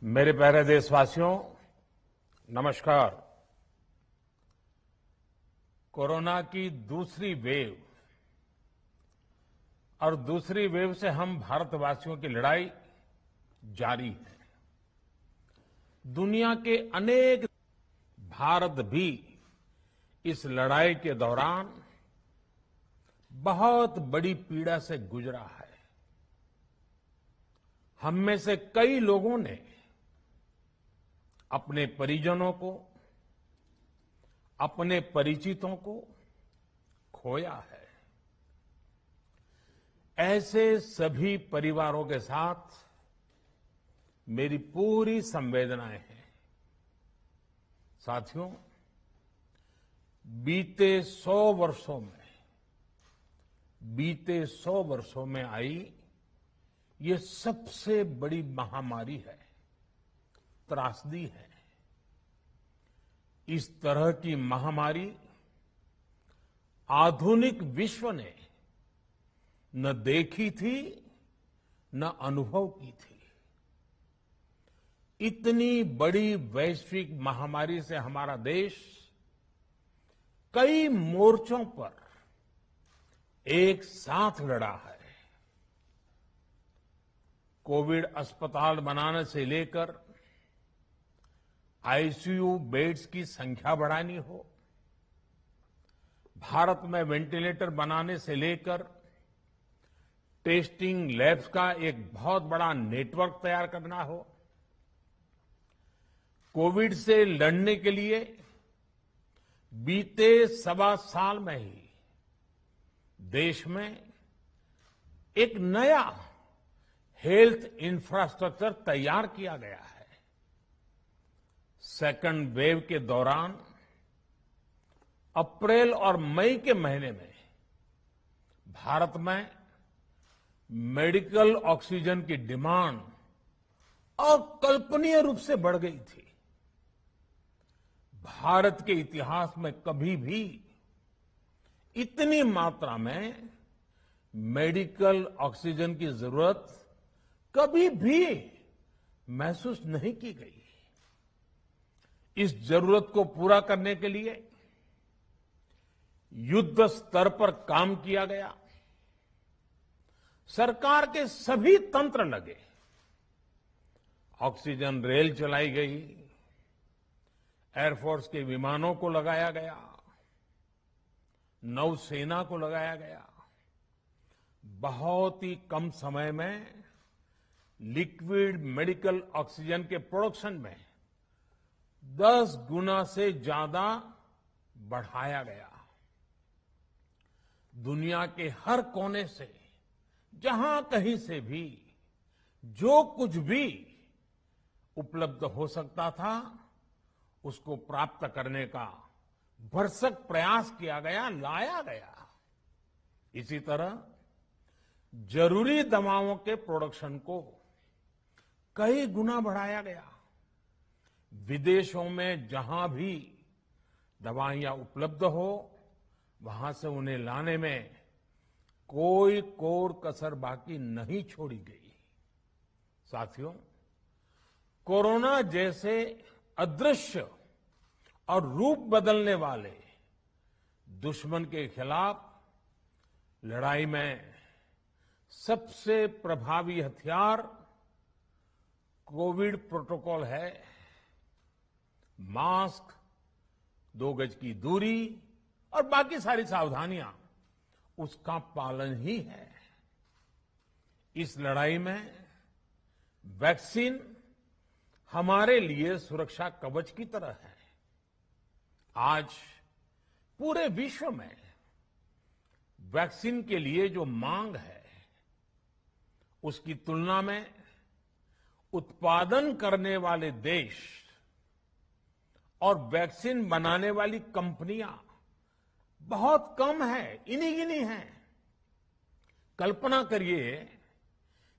मेरे प्यारे देशवासियों, नमस्कार। कोरोना की दूसरी वेव और दूसरी वेव से हम भारतवासियों की लड़ाई जारी है। दुनिया के अनेक भारत भी इस लड़ाई के दौरान बहुत बड़ी पीड़ा से गुजरा है। हम में से कई लोगों ने अपने परिजनों को, अपने परिचितों को खोया है। ऐसे सभी परिवारों के साथ मेरी पूरी संवेदनाएं हैं। साथियों, बीते 100 वर्षों में आई ये सबसे बड़ी महामारी है, त्रासदी है। इस तरह की महामारी आधुनिक विश्व ने न देखी थी, न अनुभव की थी। इतनी बड़ी वैश्विक महामारी से हमारा देश कई मोर्चों पर एक साथ लड़ा है। कोविड अस्पताल बनाने से लेकर आईसीयू बेड्स की संख्या बढ़ानी हो, भारत में वेंटिलेटर बनाने से लेकर टेस्टिंग लैब्स का एक बहुत बड़ा नेटवर्क तैयार करना हो, कोविड से लड़ने के लिए बीते 1.25 साल में ही देश में एक नया हेल्थ इंफ्रास्ट्रक्चर तैयार किया गया है। सेकंड वेव के दौरान अप्रैल और मई के महीने में भारत में मेडिकल ऑक्सीजन की डिमांड अकल्पनीय रूप से बढ़ गई थी। भारत के इतिहास में कभी भी इतनी मात्रा में मेडिकल ऑक्सीजन की जरूरत कभी भी महसूस नहीं की गई। इस जरूरत को पूरा करने के लिए युद्ध स्तर पर काम किया गया। सरकार के सभी तंत्र लगे। ऑक्सीजन रेल चलाई गई, एयरफोर्स के विमानों को लगाया गया, नौसेना को लगाया गया। बहुत ही कम समय में लिक्विड मेडिकल ऑक्सीजन के प्रोडक्शन में 10 गुना से ज्यादा बढ़ाया गया। दुनिया के हर कोने से, जहां कहीं से भी जो कुछ भी उपलब्ध हो सकता था, उसको प्राप्त करने का भरसक प्रयास किया गया, लाया गया। इसी तरह जरूरी दवाओं के प्रोडक्शन को कई गुना बढ़ाया गया। विदेशों में जहां भी दवाइयां उपलब्ध हो, वहां से उन्हें लाने में कोई कोर कसर बाकी नहीं छोड़ी गई। साथियों, कोरोना जैसे अदृश्य और रूप बदलने वाले दुश्मन के खिलाफ लड़ाई में सबसे प्रभावी हथियार कोविड प्रोटोकॉल है। मास्क, 2 गज की दूरी और बाकी सारी सावधानियां, उसका पालन ही है। इस लड़ाई में वैक्सीन हमारे लिए सुरक्षा कवच की तरह है। आज पूरे विश्व में वैक्सीन के लिए जो मांग है, उसकी तुलना में उत्पादन करने वाले देश और वैक्सीन बनाने वाली कंपनियां बहुत कम है, इन्हीं गिनी हैं। कल्पना करिए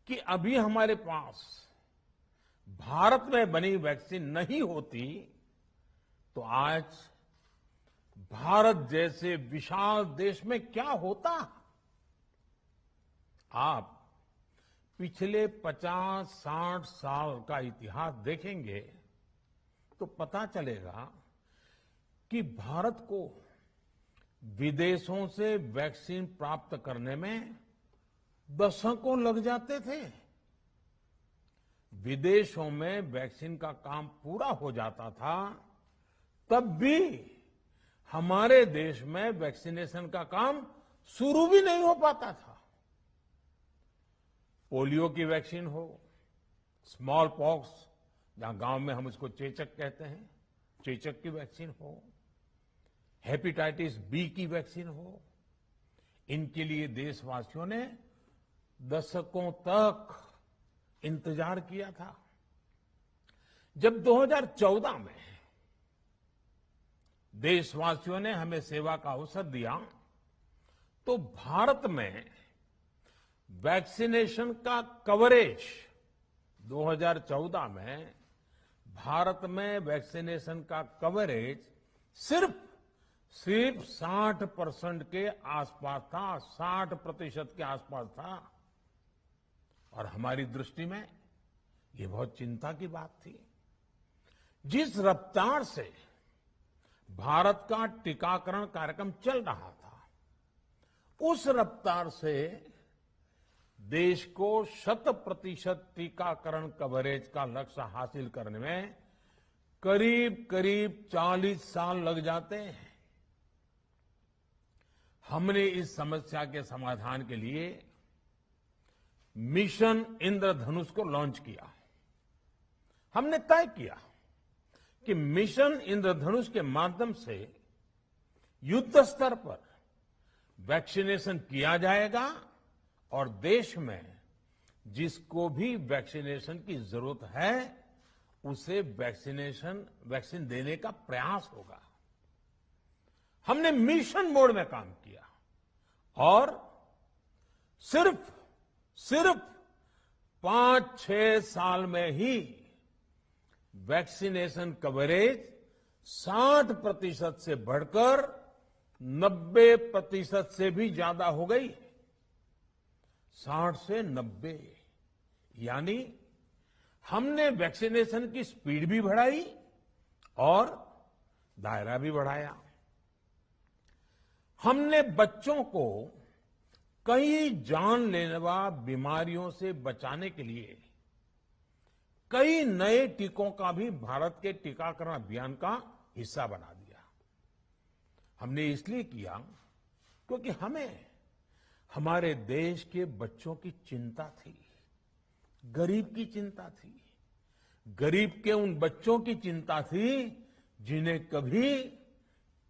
कि अभी हमारे पास भारत में बनी वैक्सीन नहीं होती तो आज भारत जैसे विशाल देश में क्या होता। आप पिछले 50-60 साल का इतिहास देखेंगे तो पता चलेगा कि भारत को विदेशों से वैक्सीन प्राप्त करने में दशकों लग जाते थे। विदेशों में वैक्सीन का काम पूरा हो जाता था, तब भी हमारे देश में वैक्सीनेशन का काम शुरू भी नहीं हो पाता था। पोलियो की वैक्सीन हो, स्मॉल पॉक्स, जहां गांव में हम इसको चेचक कहते हैं, चेचक की वैक्सीन हो, हेपेटाइटिस बी की वैक्सीन हो, इनके लिए देशवासियों ने दशकों तक इंतजार किया था। जब 2014 में देशवासियों ने हमें सेवा का अवसर दिया, तो भारत में वैक्सीनेशन का कवरेज 2014 में भारत में वैक्सीनेशन का कवरेज सिर्फ 60% के आसपास था, 60% के आसपास था। और हमारी दृष्टि में ये बहुत चिंता की बात थी। जिस रफ्तार से भारत का टीकाकरण कार्यक्रम चल रहा था, उस रफ्तार से देश को 100% टीकाकरण कवरेज का लक्ष्य हासिल करने में करीब करीब 40 साल लग जाते हैं। हमने इस समस्या के समाधान के लिए मिशन इंद्रधनुष को लॉन्च किया। हमने तय किया कि मिशन इंद्रधनुष के माध्यम से युद्ध स्तर पर वैक्सीनेशन किया जाएगा और देश में जिसको भी वैक्सीनेशन की जरूरत है उसे वैक्सीन देने का प्रयास होगा। हमने मिशन मोड में काम किया और सिर्फ 5-6 साल में ही वैक्सीनेशन कवरेज 60% से बढ़कर 90% से भी ज्यादा हो गई। 60 से 90, यानी हमने वैक्सीनेशन की स्पीड भी बढ़ाई और दायरा भी बढ़ाया। हमने बच्चों को कई जानलेवा बीमारियों से बचाने के लिए कई नए टीकों का भी भारत के टीकाकरण अभियान का हिस्सा बना दिया। हमने इसलिए किया क्योंकि हमें हमारे देश के बच्चों की चिंता थी, गरीब की चिंता थी, गरीब के उन बच्चों की चिंता थी जिन्हें कभी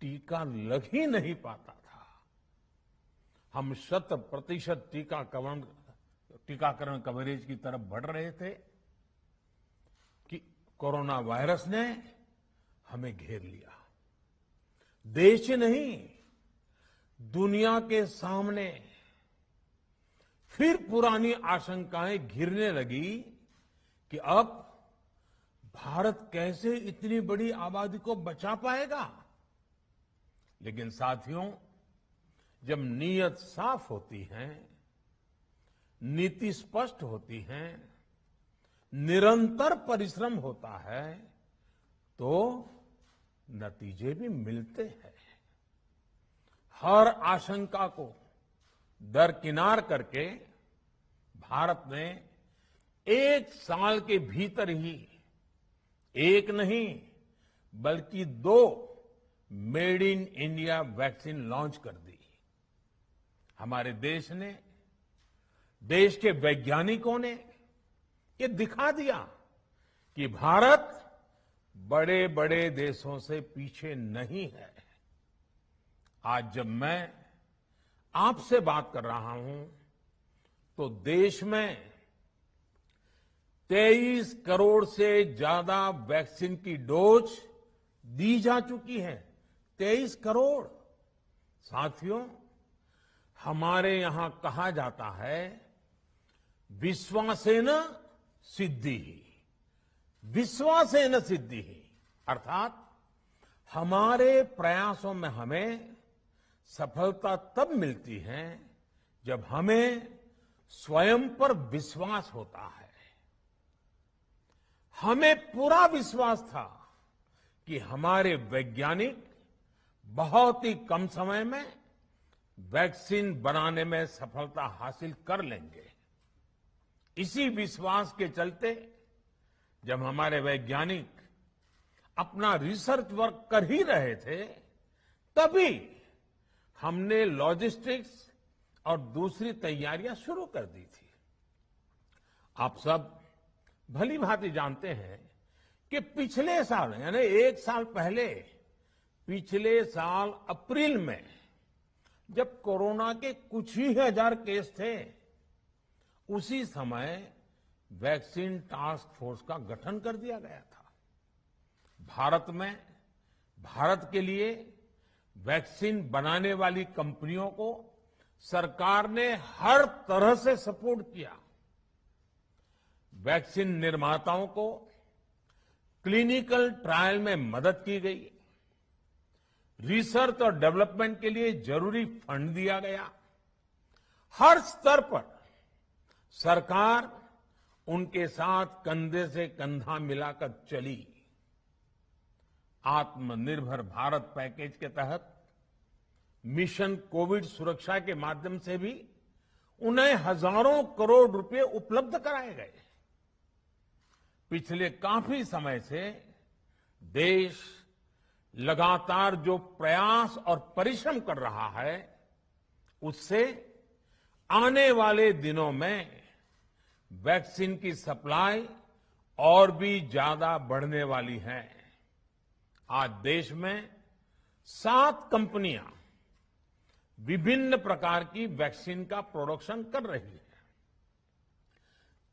टीका लग ही नहीं पाता था। हम 100% टीकाकरण कवरेज की तरफ बढ़ रहे थे कि कोरोना वायरस ने हमें घेर लिया। देश ही नहीं, दुनिया के सामने फिर पुरानी आशंकाएं घिरने लगी कि अब भारत कैसे इतनी बड़ी आबादी को बचा पाएगा। लेकिन साथियों, जब नीयत साफ होती है, नीति स्पष्ट होती है, निरंतर परिश्रम होता है, तो नतीजे भी मिलते हैं। हर आशंका को दरकिनार करके भारत ने 1 साल के भीतर ही एक नहीं बल्कि 2 made in India vaccine launch कर दी। हमारे देश ने, देश के वैज्ञानिकों ने ये दिखा दिया कि भारत बड़े बड़े देशों से पीछे नहीं है। आज जब मैं आपसे बात कर रहा हूं तो देश में 23 करोड़ से ज्यादा वैक्सीन की डोज दी जा चुकी है। 23 करोड़। साथियों, हमारे यहां कहा जाता है, विश्वासेन सिद्धिः, विश्वासेन सिद्धिः, अर्थात हमारे प्रयासों में हमें सफलता तब मिलती है जब हमें स्वयं पर विश्वास होता है। हमें पूरा विश्वास था कि हमारे वैज्ञानिक बहुत ही कम समय में वैक्सीन बनाने में सफलता हासिल कर लेंगे। इसी विश्वास के चलते जब हमारे वैज्ञानिक अपना रिसर्च वर्क कर ही रहे थे, तभी हमने लॉजिस्टिक्स और दूसरी तैयारियां शुरू कर दी थी। आप सब भली भांति जानते हैं कि पिछले साल यानी 1 साल पहले, पिछले साल अप्रैल में जब कोरोना के कुछ ही हजार केस थे, उसी समय वैक्सीन टास्क फोर्स का गठन कर दिया गया था। भारत के लिए वैक्सीन बनाने वाली कंपनियों को सरकार ने हर तरह से सपोर्ट किया। वैक्सीन निर्माताओं को क्लिनिकल ट्रायल में मदद की गई, रिसर्च और डेवलपमेंट के लिए जरूरी फंड दिया गया। हर स्तर पर सरकार उनके साथ कंधे से कंधा मिलाकर चली। आत्मनिर्भर भारत पैकेज के तहत मिशन कोविड सुरक्षा के माध्यम से भी उन्हें हजारों करोड़ रुपए उपलब्ध कराए गए। पिछले काफी समय से देश लगातार जो प्रयास और परिश्रम कर रहा है, उससे आने वाले दिनों में वैक्सीन की सप्लाई और भी ज्यादा बढ़ने वाली है। आज देश में 7 कंपनियां विभिन्न प्रकार की वैक्सीन का प्रोडक्शन कर रही है।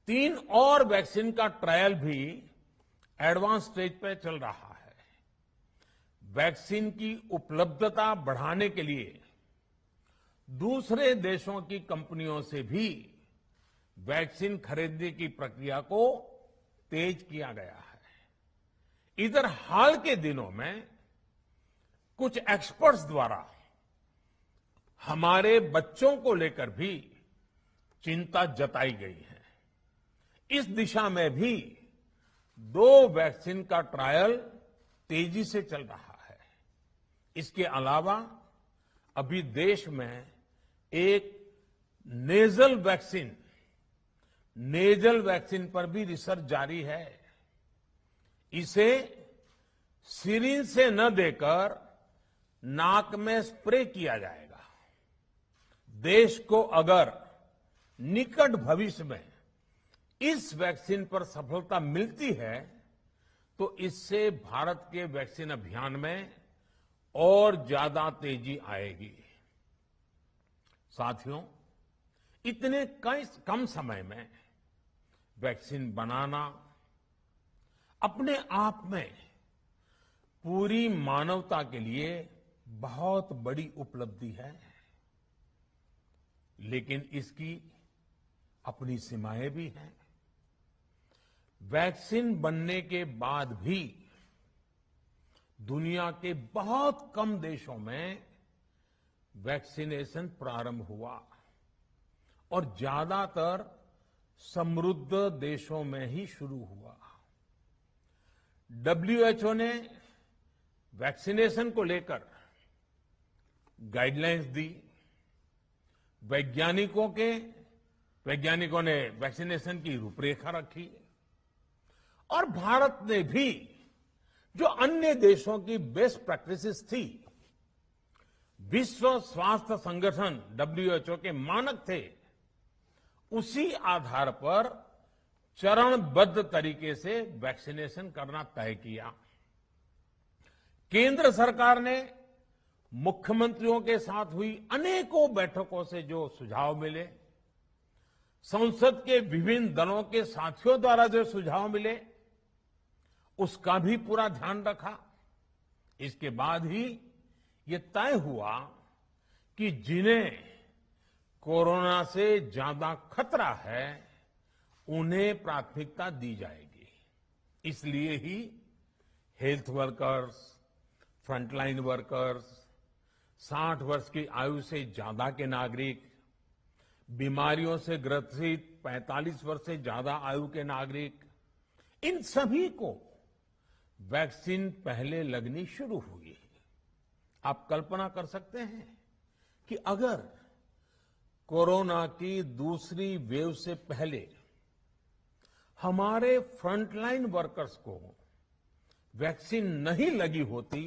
3 और वैक्सीन का ट्रायल भी एडवांस स्टेज पर चल रहा है। वैक्सीन की उपलब्धता बढ़ाने के लिए दूसरे देशों की कंपनियों से भी वैक्सीन खरीदने की प्रक्रिया को तेज किया गया है। इधर हाल के दिनों में कुछ एक्सपर्ट्स द्वारा हमारे बच्चों को लेकर भी चिंता जताई गई है। इस दिशा में भी 2 वैक्सीन का ट्रायल तेजी से चल रहा है। इसके अलावा अभी देश में एक नेजल वैक्सीन पर भी रिसर्च जारी है। इसे सिरिंज से न देकर नाक में स्प्रे किया जाएगा। देश को अगर निकट भविष्य में इस वैक्सीन पर सफलता मिलती है, तो इससे भारत के वैक्सीन अभियान में और ज्यादा तेजी आएगी। साथियों, इतने कम समय में वैक्सीन बनाना अपने आप में पूरी मानवता के लिए बहुत बड़ी उपलब्धि है, लेकिन इसकी अपनी सीमाएं भी हैं। वैक्सीन बनने के बाद भी दुनिया के बहुत कम देशों में वैक्सीनेशन प्रारंभ हुआ और ज्यादातर समृद्ध देशों में ही शुरू हुआ। WHO ने वैक्सीनेशन को लेकर गाइडलाइंस दी। वैज्ञानिकों ने वैक्सीनेशन की रूपरेखा रखी और भारत ने भी जो अन्य देशों की बेस्ट प्रैक्टिसेस थी, विश्व स्वास्थ्य संगठन WHO के मानक थे, उसी आधार पर चरणबद्ध तरीके से वैक्सीनेशन करना तय किया। केंद्र सरकार ने मुख्यमंत्रियों के साथ हुई अनेकों बैठकों से जो सुझाव मिले, संसद के विभिन्न दलों के साथियों द्वारा जो सुझाव मिले, उसका भी पूरा ध्यान रखा। इसके बाद ही ये तय हुआ कि जिन्हें कोरोना से ज्यादा खतरा है, उन्हें प्राथमिकता दी जाएगी। इसलिए ही हेल्थ वर्कर्स, फ्रंटलाइन वर्कर्स, 60 वर्ष की आयु से ज्यादा के नागरिक, बीमारियों से ग्रसित 45 वर्ष से ज्यादा आयु के नागरिक, इन सभी को वैक्सीन पहले लगनी शुरू हुई है। आप कल्पना कर सकते हैं कि अगर कोरोना की दूसरी वेव से पहले हमारे फ्रंटलाइन वर्कर्स को वैक्सीन नहीं लगी होती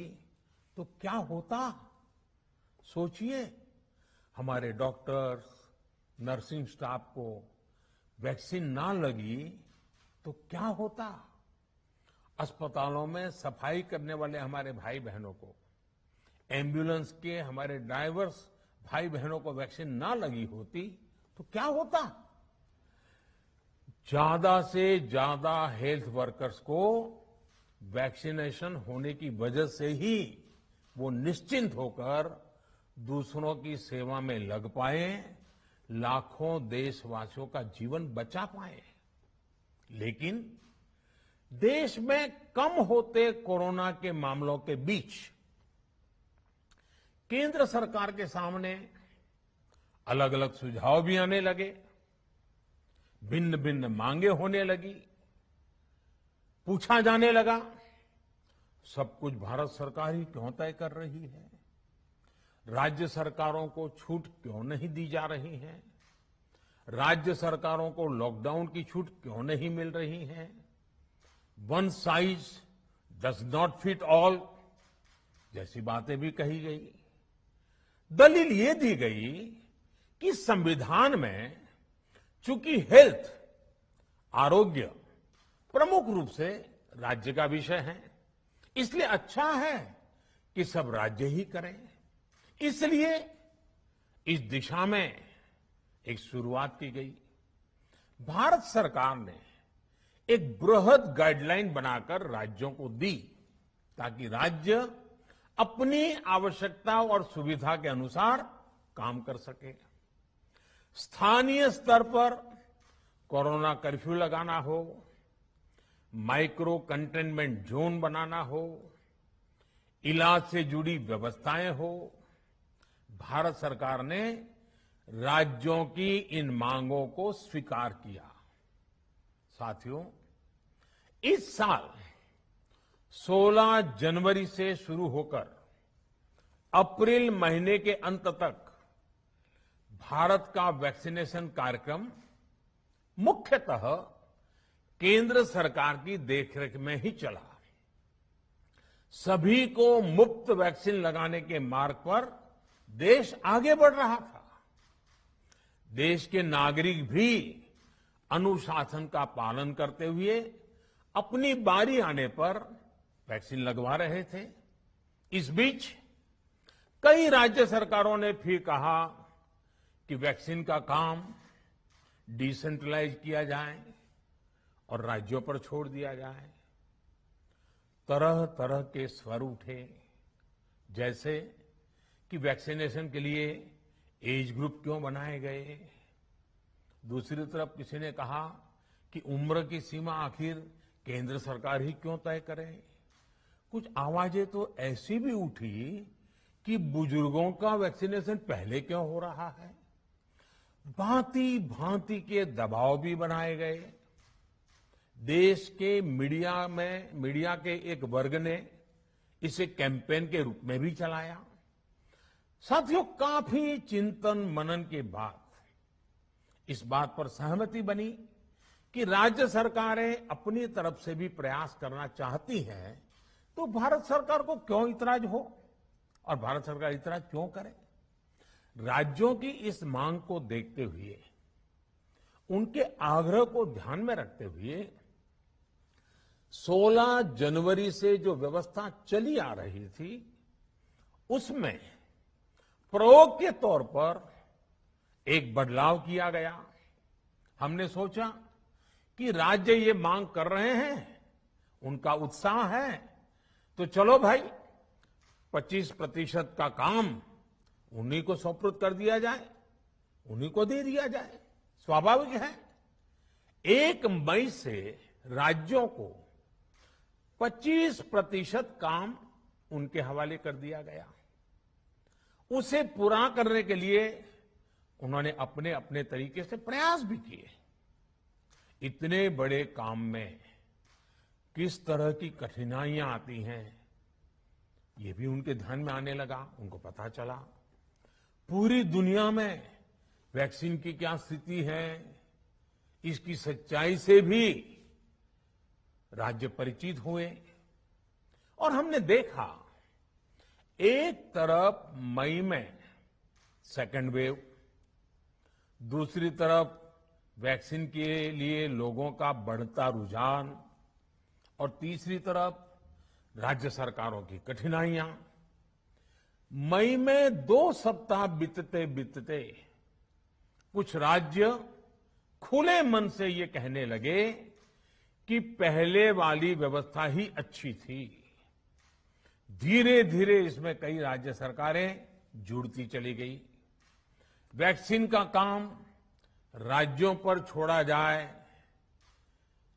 तो क्या होता? सोचिए, हमारे डॉक्टर्स, नर्सिंग स्टाफ को वैक्सीन ना लगी तो क्या होता? अस्पतालों में सफाई करने वाले हमारे भाई बहनों को, एम्बुलेंस के हमारे ड्राइवर्स भाई बहनों को वैक्सीन ना लगी होती तो क्या होता? ज्यादा से ज्यादा हेल्थ वर्कर्स को वैक्सीनेशन होने की वजह से ही वो निश्चिंत होकर दूसरों की सेवा में लग पाए, लाखों देशवासियों का जीवन बचा पाए। लेकिन देश में कम होते कोरोना के मामलों के बीच केंद्र सरकार के सामने अलग अलग सुझाव भी आने लगे, भिन्न भिन्न मांगे होने लगी, पूछा जाने लगा, सब कुछ भारत सरकार ही क्यों तय कर रही है? राज्य सरकारों को छूट क्यों नहीं दी जा रही है? राज्य सरकारों को लॉकडाउन की छूट क्यों नहीं मिल रही है? One size does not fit all जैसी बातें भी कही गई। दलील ये दी गई कि संविधान में चूंकि हेल्थ, आरोग्य प्रमुख रूप से राज्य का विषय है, इसलिए अच्छा है कि सब राज्य ही करें। इसलिए इस दिशा में एक शुरुआत की गई। भारत सरकार ने एक बृहद गाइडलाइन बनाकर राज्यों को दी ताकि राज्य अपनी आवश्यकता और सुविधा के अनुसार काम कर सके। स्थानीय स्तर पर कोरोना कर्फ्यू लगाना हो, माइक्रो कंटेनमेंट जोन बनाना हो, इलाज से जुड़ी व्यवस्थाएं हो, भारत सरकार ने राज्यों की इन मांगों को स्वीकार किया। साथियों, इस साल 16 जनवरी से शुरू होकर अप्रैल महीने के अंत तक भारत का वैक्सीनेशन कार्यक्रम मुख्यतः केंद्र सरकार की देखरेख में ही चला। सभी को मुफ्त वैक्सीन लगाने के मार्ग पर देश आगे बढ़ रहा था। देश के नागरिक भी अनुशासन का पालन करते हुए अपनी बारी आने पर वैक्सीन लगवा रहे थे। इस बीच कई राज्य सरकारों ने फिर कहा कि वैक्सीन का काम डिसेंट्रलाइज किया जाए और राज्यों पर छोड़ दिया जाए। तरह तरह के स्वर उठे, जैसे कि वैक्सीनेशन के लिए एज ग्रुप क्यों बनाए गए। दूसरी तरफ किसी ने कहा कि उम्र की सीमा आखिर केंद्र सरकार ही क्यों तय करे। कुछ आवाजें तो ऐसी भी उठी कि बुजुर्गों का वैक्सीनेशन पहले क्यों हो रहा है। भांति भांति के दबाव भी बनाए गए। देश के मीडिया के एक वर्ग ने इसे कैंपेन के रूप में भी चलाया। साथियों, काफी चिंतन मनन के बाद इस बात पर सहमति बनी कि राज्य सरकारें अपनी तरफ से भी प्रयास करना चाहती हैं, तो भारत सरकार को क्यों इतराज हो और भारत सरकार इतराज क्यों करे। राज्यों की इस मांग को देखते हुए, उनके आग्रह को ध्यान में रखते हुए 16 जनवरी से जो व्यवस्था चली आ रही थी, उसमें प्रयोग के तौर पर एक बदलाव किया गया। हमने सोचा कि राज्य ये मांग कर रहे हैं, उनका उत्साह है, तो चलो भाई 25% का काम उन्हीं को सुपुर्द कर दिया जाए, उन्हीं को दे दिया जाए। स्वाभाविक है 1 मई से राज्यों को 25% काम उनके हवाले कर दिया गया। उसे पूरा करने के लिए उन्होंने अपने अपने तरीके से प्रयास भी किए। इतने बड़े काम में किस तरह की कठिनाइयां आती हैं, ये भी उनके ध्यान में आने लगा। उनको पता चला पूरी दुनिया में वैक्सीन की क्या स्थिति है, इसकी सच्चाई से भी राज्य परिचित हुए। और हमने देखा, एक तरफ मई में सेकेंड वेव, दूसरी तरफ वैक्सीन के लिए लोगों का बढ़ता रुझान, और तीसरी तरफ राज्य सरकारों की कठिनाइयां। मई में 2 सप्ताह बीतते बीतते कुछ राज्य खुले मन से ये कहने लगे कि पहले वाली व्यवस्था ही अच्छी थी। धीरे धीरे इसमें कई राज्य सरकारें जुड़ती चली गई। वैक्सीन का काम राज्यों पर छोड़ा जाए,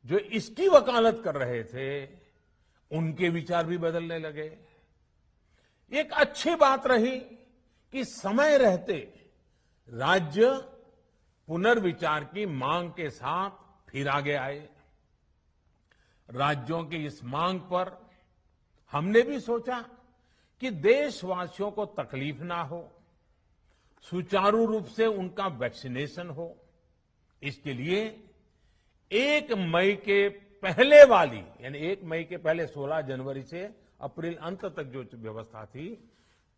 जो इसकी वकालत कर रहे थे उनके विचार भी बदलने लगे। एक अच्छी बात रही कि समय रहते राज्य पुनर्विचार की मांग के साथ फिर आगे आए। राज्यों की इस मांग पर हमने भी सोचा कि देशवासियों को तकलीफ ना हो, सुचारू रूप से उनका वैक्सीनेशन हो। इसके लिए 1 मई के पहले वाली, यानी 1 मई के पहले 16 जनवरी से अप्रैल अंत तक जो व्यवस्था थी,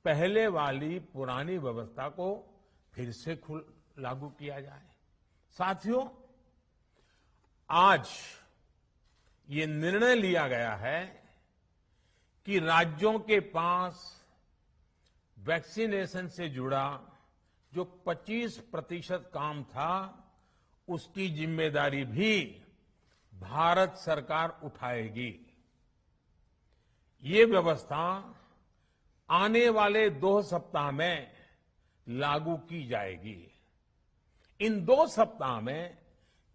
पहले वाली पुरानी व्यवस्था को फिर से लागू किया जाए। साथियों, आज ये निर्णय लिया गया है कि राज्यों के पास वैक्सीनेशन से जुड़ा जो 25% काम था, उसकी जिम्मेदारी भी भारत सरकार उठाएगी। ये व्यवस्था आने वाले 2 सप्ताह में लागू की जाएगी। इन 2 सप्ताह में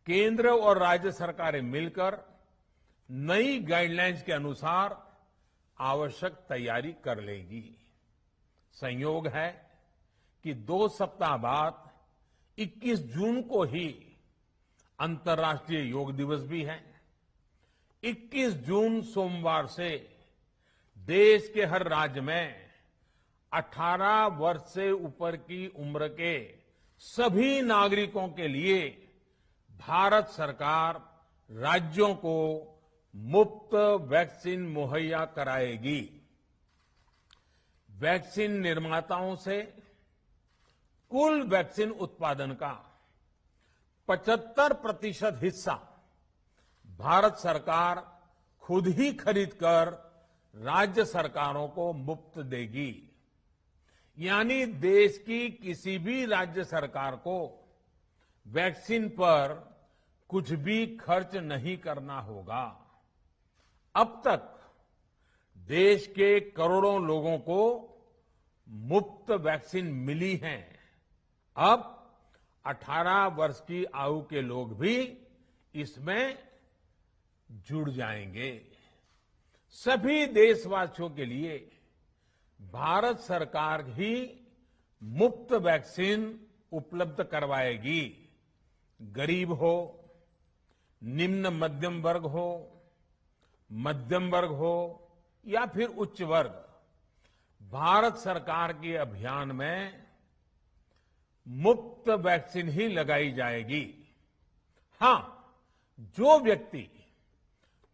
केंद्र और राज्य सरकारें मिलकर नई गाइडलाइंस के अनुसार आवश्यक तैयारी कर लेंगी। संयोग है कि 2 सप्ताह बाद 21 जून को ही अंतर्राष्ट्रीय योग दिवस भी है। 21 जून सोमवार से देश के हर राज्य में 18 वर्ष से ऊपर की उम्र के सभी नागरिकों के लिए भारत सरकार राज्यों को मुफ्त वैक्सीन मुहैया कराएगी। वैक्सीन निर्माताओं से कुल वैक्सीन उत्पादन का 75% हिस्सा भारत सरकार खुद ही खरीदकर राज्य सरकारों को मुफ्त देगी। यानी देश की किसी भी राज्य सरकार को वैक्सीन पर कुछ भी खर्च नहीं करना होगा। अब तक देश के करोड़ों लोगों को मुफ्त वैक्सीन मिली है। अब 18 वर्ष की आयु के लोग भी इसमें जुड़ जाएंगे। सभी देशवासियों के लिए भारत सरकार ही मुफ्त वैक्सीन उपलब्ध करवाएगी। गरीब हो, निम्न मध्यम वर्ग हो, मध्यम वर्ग हो या फिर उच्च वर्ग, भारत सरकार के अभियान में मुफ्त वैक्सीन ही लगाई जाएगी। हां, जो व्यक्ति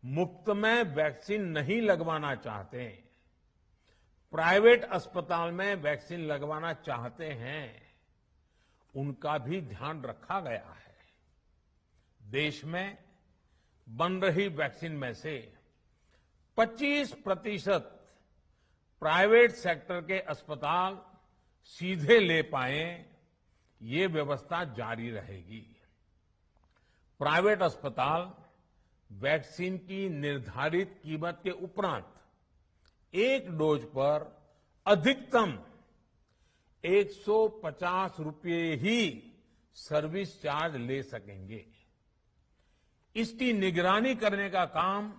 मुफ्त में वैक्सीन नहीं लगवाना चाहते, प्राइवेट अस्पताल में वैक्सीन लगवाना चाहते हैं, उनका भी ध्यान रखा गया है। देश में बन रही वैक्सीन में से 25% प्राइवेट सेक्टर के अस्पताल सीधे ले पाए, ये व्यवस्था जारी रहेगी। प्राइवेट अस्पताल वैक्सीन की निर्धारित कीमत के उपरांत एक डोज पर अधिकतम 150 रुपये ही सर्विस चार्ज ले सकेंगे। इसकी निगरानी करने का काम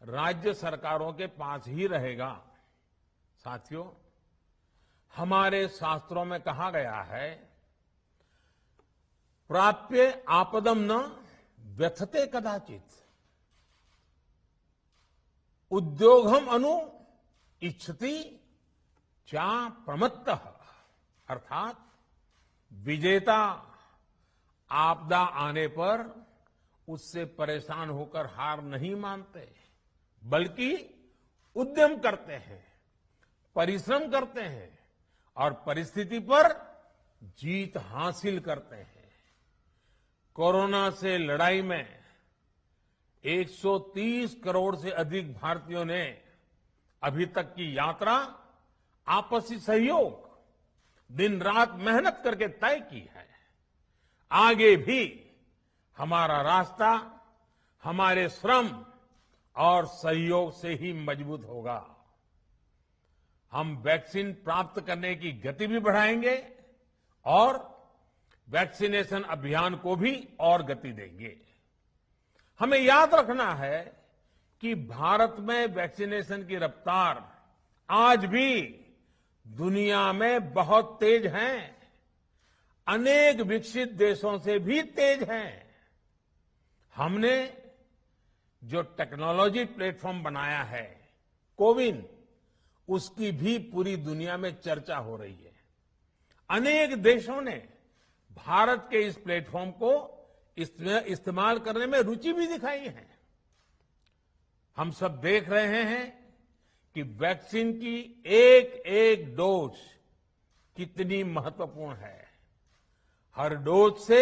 राज्य सरकारों के पास ही रहेगा। साथियों, हमारे शास्त्रों में कहा गया है प्राप्य आपदम न व्यथते कदाचित, उद्योगम अनु इच्छति चा प्रमत्तः। अर्थात विजेता आपदा आने पर उससे परेशान होकर हार नहीं मानते, बल्कि उद्यम करते हैं, परिश्रम करते हैं और परिस्थिति पर जीत हासिल करते हैं। कोरोना से लड़ाई में 130 करोड़ से अधिक भारतीयों ने अभी तक की यात्रा आपसी सहयोग, दिन रात मेहनत करके तय की है। आगे भी हमारा रास्ता हमारे श्रम और सहयोग से ही मजबूत होगा। हम वैक्सीन प्राप्त करने की गति भी बढ़ाएंगे और वैक्सीनेशन अभियान को भी और गति देंगे। हमें याद रखना है कि भारत में वैक्सीनेशन की रफ्तार आज भी दुनिया में बहुत तेज है, अनेक विकसित देशों से भी तेज है। हमने जो टेक्नोलॉजी प्लेटफॉर्म बनाया है कोविन, उसकी भी पूरी दुनिया में चर्चा हो रही है। अनेक देशों ने भारत के इस प्लेटफॉर्म को इस्तेमाल करने में रुचि भी दिखाई है। हम सब देख रहे हैं कि वैक्सीन की एक एक डोज कितनी महत्वपूर्ण है। हर डोज से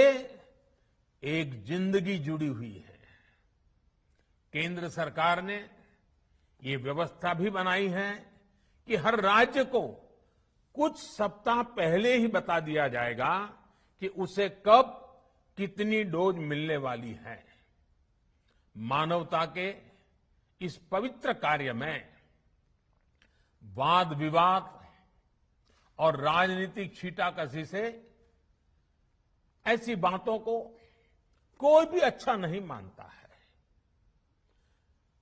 एक जिंदगी जुड़ी हुई है। केंद्र सरकार ने ये व्यवस्था भी बनाई है कि हर राज्य को कुछ सप्ताह पहले ही बता दिया जाएगा कि उसे कब कितनी डोज मिलने वाली है। मानवता के इस पवित्र कार्य में वाद विवाद और राजनीतिक छींटाकशी से ऐसी बातों को कोई भी अच्छा नहीं मानता है।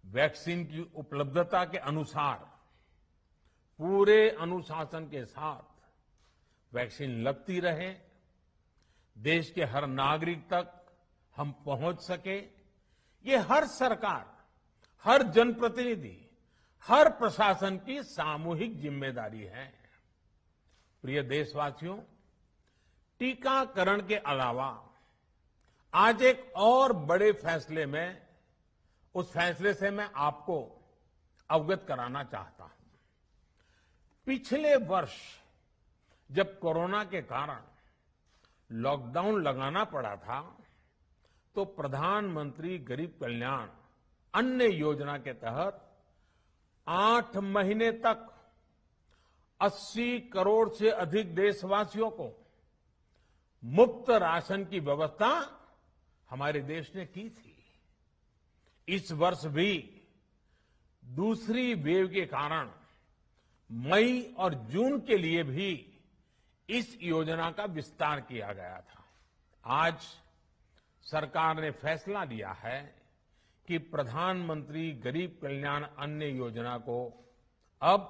वैक्सीन की उपलब्धता के अनुसार पूरे अनुशासन के साथ वैक्सीन लगती रहे, देश के हर नागरिक तक हम पहुंच सके, ये हर सरकार, हर जनप्रतिनिधि, हर प्रशासन की सामूहिक जिम्मेदारी है। प्रिय देशवासियों, टीकाकरण के अलावा आज एक और बड़े फैसले में, उस फैसले से मैं आपको अवगत कराना चाहता हूं। पिछले वर्ष जब कोरोना के कारण लॉकडाउन लगाना पड़ा था, तो प्रधानमंत्री गरीब कल्याण अन्न योजना के तहत 8 महीने तक 80 करोड़ से अधिक देशवासियों को मुफ्त राशन की व्यवस्था हमारे देश ने की थी। इस वर्ष भी दूसरी वेव के कारण मई और जून के लिए भी इस योजना का विस्तार किया गया था। आज सरकार ने फैसला लिया है कि प्रधानमंत्री गरीब कल्याण अन्न योजना को अब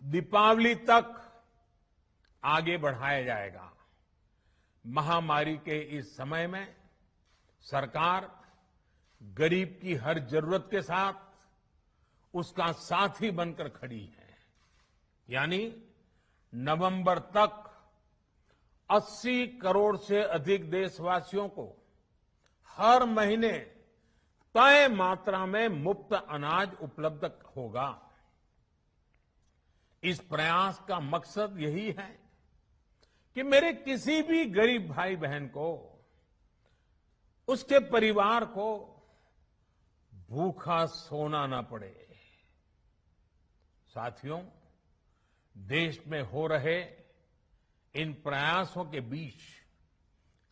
दीपावली तक आगे बढ़ाया जाएगा। महामारी के इस समय में सरकार गरीब की हर जरूरत के साथ उसका साथी बनकर खड़ी है। यानी नवंबर तक 80 करोड़ से अधिक देशवासियों को हर महीने तय मात्रा में मुफ्त अनाज उपलब्ध होगा। इस प्रयास का मकसद यही है कि मेरे किसी भी गरीब भाई बहन को, उसके परिवार को भूखा सोना ना पड़े। साथियों, देश में हो रहे इन प्रयासों के बीच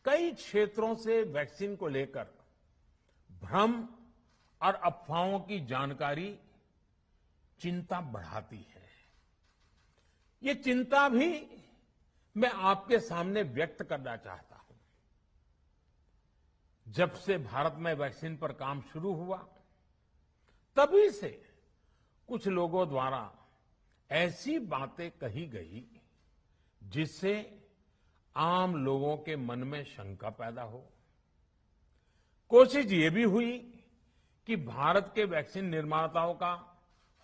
कई क्षेत्रों से वैक्सीन को लेकर भ्रम और अफवाहों की जानकारी चिंता बढ़ाती है। ये चिंता भी मैं आपके सामने व्यक्त करना चाहता हूं। जब से भारत में वैक्सीन पर काम शुरू हुआ, तभी से कुछ लोगों द्वारा ऐसी बातें कही गई जिससे आम लोगों के मन में शंका पैदा हो। कोशिश ये भी हुई कि भारत के वैक्सीन निर्माताओं का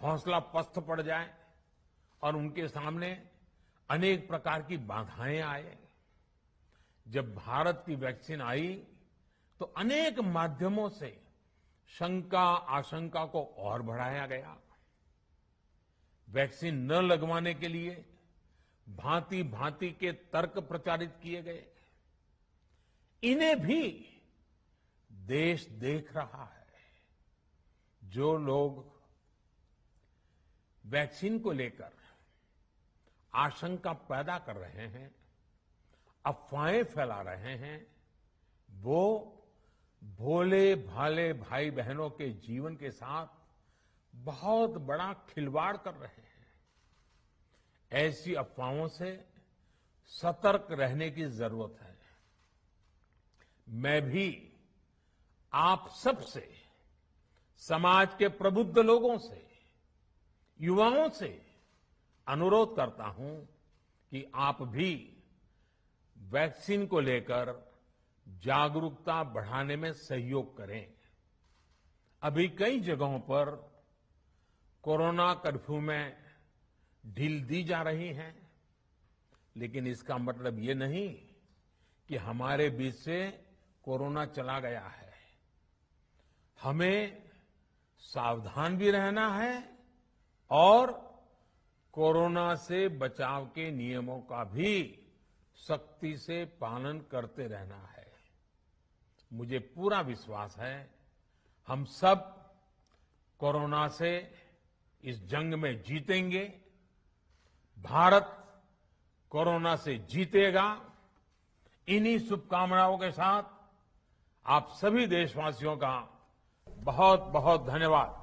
हौसला पस्त पड़ जाए और उनके सामने अनेक प्रकार की बाधाएं आए। जब भारत की वैक्सीन आई तो अनेक माध्यमों से शंका आशंका को और बढ़ाया गया। वैक्सीन न लगवाने के लिए भांति भांति के तर्क प्रचारित किए गए। इन्हें भी देश देख रहा है। जो लोग वैक्सीन को लेकर आशंका पैदा कर रहे हैं, अफवाहें फैला रहे हैं, वो भोले भाले भाई बहनों के जीवन के साथ बहुत बड़ा खिलवाड़ कर रहे हैं। ऐसी अफवाहों से सतर्क रहने की जरूरत है। मैं भी आप सबसे, समाज के प्रबुद्ध लोगों से, युवाओं से अनुरोध करता हूं कि आप भी वैक्सीन को लेकर जागरूकता बढ़ाने में सहयोग करें। अभी कई जगहों पर कोरोना कर्फ्यू में ढील दी जा रही है, लेकिन इसका मतलब ये नहीं कि हमारे बीच से कोरोना चला गया है। हमें सावधान भी रहना है और कोरोना से बचाव के नियमों का भी सख्ती से पालन करते रहना है। मुझे पूरा विश्वास है हम सब कोरोना से इस जंग में जीतेंगे। भारत कोरोना से जीतेगा। इन्हीं शुभकामनाओं के साथ आप सभी देशवासियों का बहुत बहुत धन्यवाद।